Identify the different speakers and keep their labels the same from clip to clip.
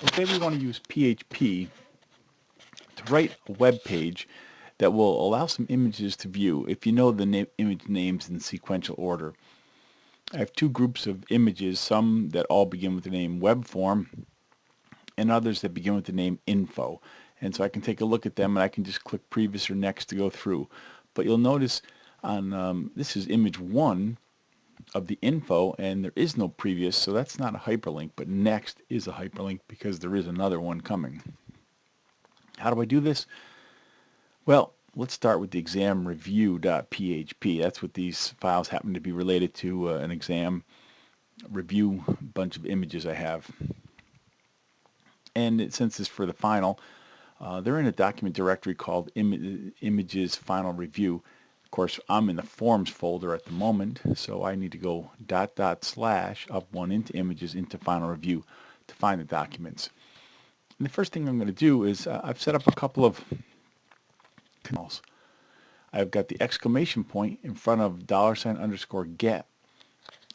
Speaker 1: Let's say we want to use PHP to write a web page that will allow some images to view if you know the image names in sequential order. I have two groups of images, some that all begin with the name web form and others that begin with the name info. And so I can take a look at them and I can just click previous or next to go through. But you'll notice on this is image 1 of the info and there is no previous, so that's not a hyperlink, but next is a hyperlink because there is another one coming. How do I do this? Well, let's start with the exam review.php. That's what these files happen to be related to, an exam review bunch of images I have. And since it's for the final, they're in a document directory called images final review. Of course, I'm in the forms folder at the moment, so I need to go / up one into images into final review to find the documents. And the first thing I'm going to do is I've set up a couple of canals. I've got the exclamation point in front of $_get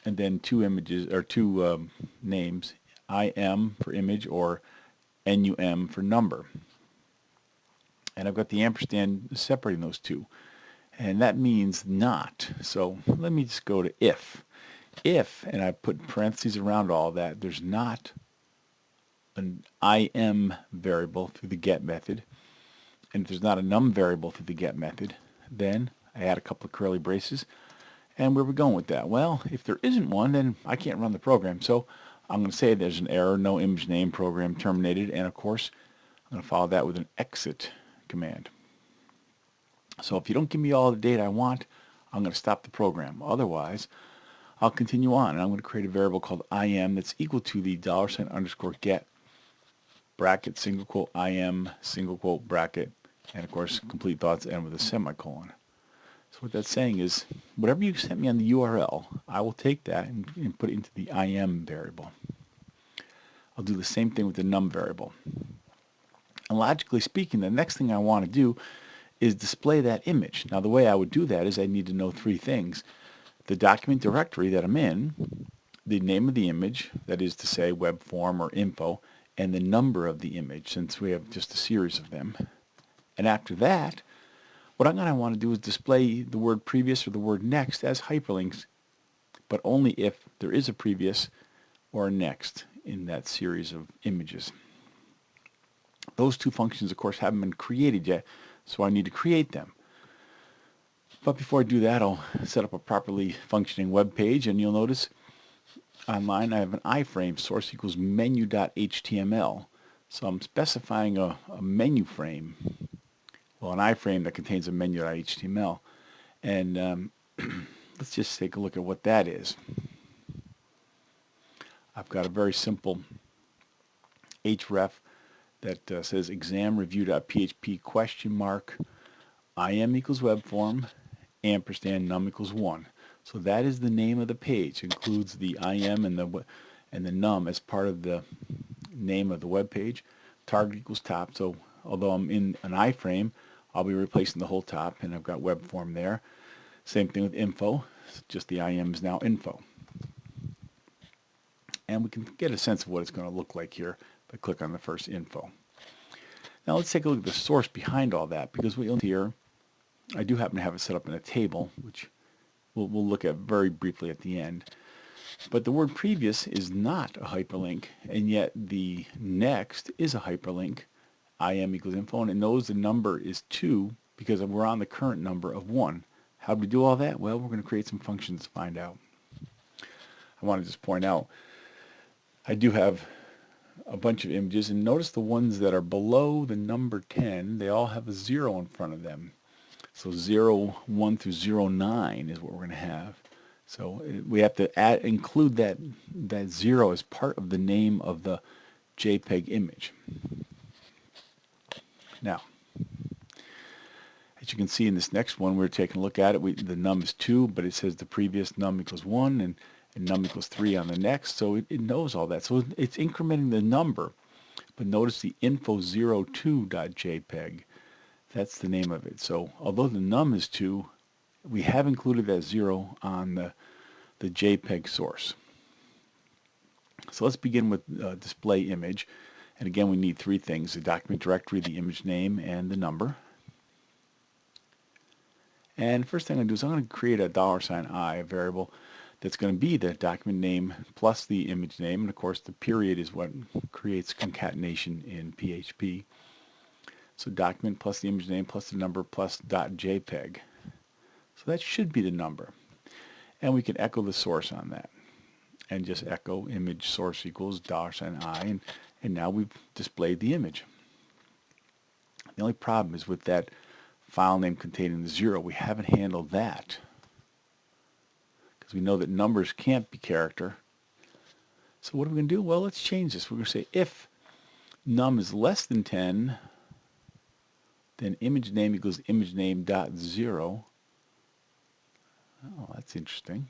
Speaker 1: and then two images or two names, IM for image or NUM for number. And I've got the ampersand separating those two. And that means not. So let me just go to if. If, and I put parentheses around all that, there's not an IM variable through the get method. And if there's not a num variable through the get method, then I add a couple of curly braces. And where are we going with that? Well, if there isn't one, then I can't run the program. So I'm going to say there's an error, no image name, program terminated. And of course, I'm going to follow that with an exit command. So if you don't give me all the data I want, I'm going to stop the program. Otherwise, I'll continue on. And I'm going to create a variable called IM that's equal to the $_get bracket single quote IM single quote bracket. And of course, complete thoughts end with a semicolon. So what that's saying is, whatever you sent me on the URL, I will take that and put it into the IM variable. I'll do the same thing with the num variable. And logically speaking, the next thing I want to do is display that image. Now the way I would do that is I need to know three things. The document directory that I'm in, the name of the image, that is to say web form or info, and the number of the image since we have just a series of them. And after that, what I'm going to want to do is display the word previous or the word next as hyperlinks, but only if there is a previous or a next in that series of images. Those two functions, of course, haven't been created yet, so I need to create them. But before I do that, I'll set up a properly functioning web page, and you'll notice online I have an iframe, source equals menu.html. So I'm specifying a menu frame, well, an iframe that contains a menu.html. And let's just take a look at what that is. I've got a very simple href that says exam review.php question mark IM equals web form ampersand num equals 1. So that is the name of the page. It includes the IM and the num as part of the name of the web page. Target equals top. So although I'm in an iframe, I'll be replacing the whole top, and I've got web form there. Same thing with info. Just the IM is now info. And we can get a sense of what it's going to look like here if I click on the first info. Now let's take a look at the source behind all that, because what you'll see here, I do happen to have it set up in a table, which we'll look at very briefly at the end. But the word previous is not a hyperlink, and yet the next is a hyperlink, IM equals info, and it knows the number is 2 because we're on the current number of 1. How do we do all that? Well, we're going to create some functions to find out. I want to just point out, I do have a bunch of images, and notice the ones that are below the number 10, they all have a 0 in front of them. So 01 through 09 is what we're going to have. So we have to include that 0 as part of the name of the JPEG image. Now, as you can see in this next one, we're taking a look at it. The num is 2, but it says the previous num equals 1, and num equals 3 on the next, so it knows all that. So it's incrementing the number, but notice the info02.jpg. That's the name of it. So although the num is 2, we have included that 0 on the JPEG source. So let's begin with display image. And again, we need three things: the document directory, the image name, and the number. And first thing I'm going to do is I'm going to create a $i, a variable that's going to be the document name plus the image name. And of course, the period is what creates concatenation in PHP. So document plus the image name plus the number plus .jpg. So that should be the number. And we can echo the source on that. And just echo image source equals $i. And now we've displayed the image. The only problem is with that file name containing the 0, we haven't handled that. Because we know that numbers can't be character. So what are we going to do? Well, let's change this. We're going to say if num is less than 10, then image name equals image name dot 0. Oh, that's interesting.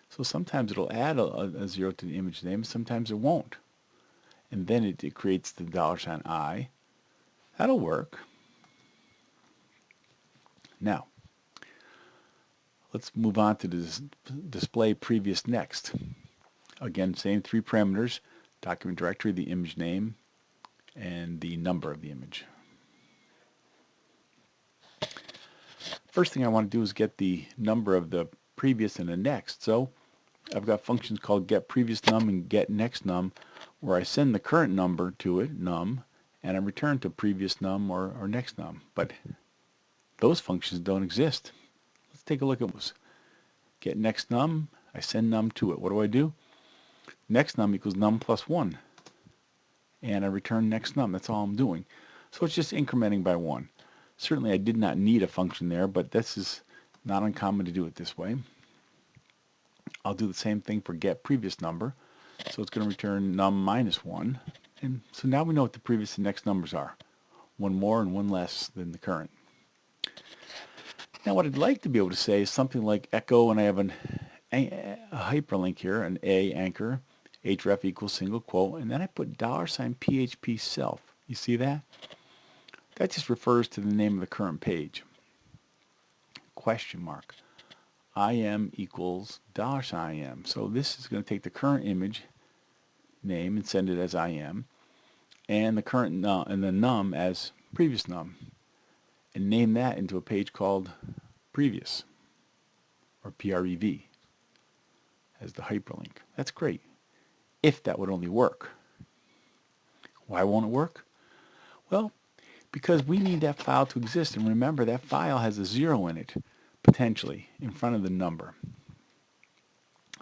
Speaker 1: So sometimes it'll add a 0 to the image name, sometimes it won't. And then it creates the $i. That'll work. Now, let's move on to this display previous next. Again, same three parameters: document directory, the image name, and the number of the image. First thing I want to do is get the number of the previous and the next. So I've got functions called getPreviousNum and getNextNum, where I send the current number to it, num, and I return to PreviousNum or NextNum. But those functions don't exist. Let's take a look at those. GetNextNum, I send num to it. What do? NextNum equals num plus 1. And I return NextNum. That's all I'm doing. So it's just incrementing by 1. Certainly I did not need a function there, but this is not uncommon to do it this way. I'll do the same thing for getPreviousNumber. So it's going to return num minus 1. And so now we know what the previous and next numbers are. One more and one less than the current. Now what I'd like to be able to say is something like echo, and I have a hyperlink here, an A anchor, href equals single quote, and then I put $PHP self. You see that? That just refers to the name of the current page. Question mark. IM equals $IM. So this is going to take the current image name and send it as IM, and the current num and the num as previous num, and name that into a page called previous, or PREV, as the hyperlink. That's great, if that would only work. Why won't it work? Well, because we need that file to exist, and remember that file has a 0 in it, potentially, in front of the number.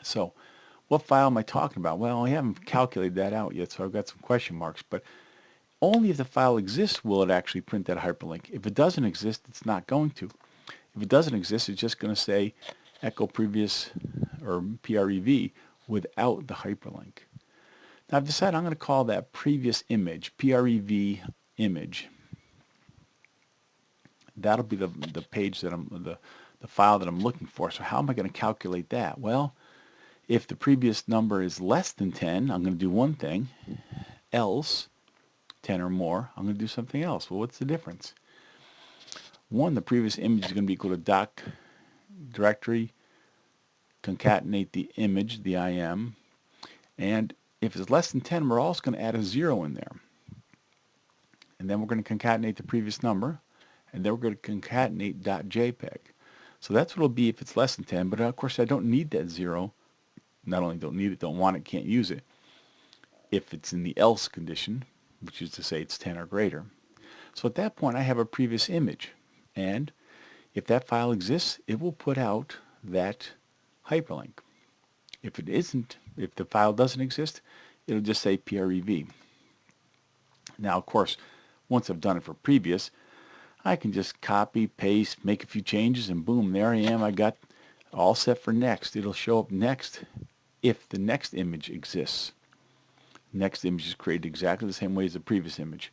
Speaker 1: So, what file am I talking about? Well, I haven't calculated that out yet, so I've got some question marks, but only if the file exists will it actually print that hyperlink. If it doesn't exist, it's not going to. If it doesn't exist, it's just going to say echo previous or PREV without the hyperlink. Now I've decided I'm going to call that previous image, PREV image. That'll be the page that the file that I'm looking for. So how am I going to calculate that? Well, if the previous number is less than 10, I'm going to do one thing. Else, 10 or more, I'm going to do something else. Well, what's the difference? One, the previous image is going to be equal to doc directory, concatenate the image, the IM, and if it's less than 10, we're also going to add a 0 in there. And then we're going to concatenate the previous number, and then we're going to concatenate .jpg. So that's what it'll be if it's less than 10, but of course I don't need that 0. Not only don't need it, don't want it, can't use it. If it's in the else condition, which is to say it's 10 or greater. So at that point I have a previous image, and if that file exists, it will put out that hyperlink. If it isn't, if the file doesn't exist, it'll just say PREV. Now of course, once I've done it for previous, I can just copy, paste, make a few changes, and boom, there I am. I got all set for next. It'll show up next if the next image exists. Next image is created exactly the same way as the previous image.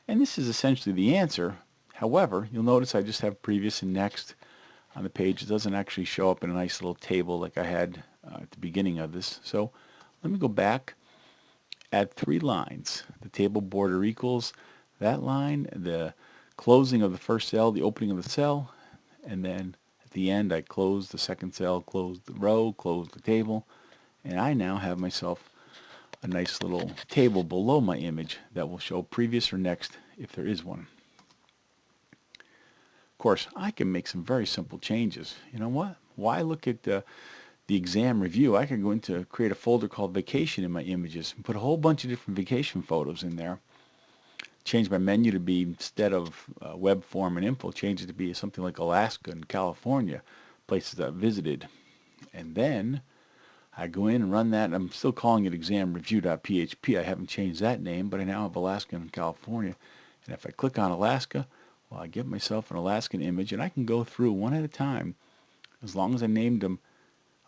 Speaker 1: And this is essentially the answer. However, you'll notice I just have previous and next on the page. It doesn't actually show up in a nice little table like I had at the beginning of this. So let me go back, add 3 lines. The table border equals that line, the closing of the first cell, the opening of the cell, and then at the end I close the second cell, close the row, close the table, and I now have myself a nice little table below my image that will show previous or next if there is one. Of course, I can make some very simple changes. You know what? Why look at the exam review? I can go into create a folder called vacation in my images and put a whole bunch of different vacation photos in there. Change my menu to be, instead of web form and info, change it to be something like Alaska and California, places I've visited. And then I go in and run that. I'm still calling it examreview.php. I haven't changed that name, but I now have Alaska and California. And if I click on Alaska, well, I get myself an Alaskan image, and I can go through one at a time. As long as I named them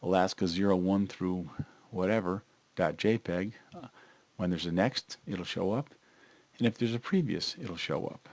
Speaker 1: Alaska 01 through whatever, .jpg, when there's a next, it'll show up. And if there's a previous, it'll show up.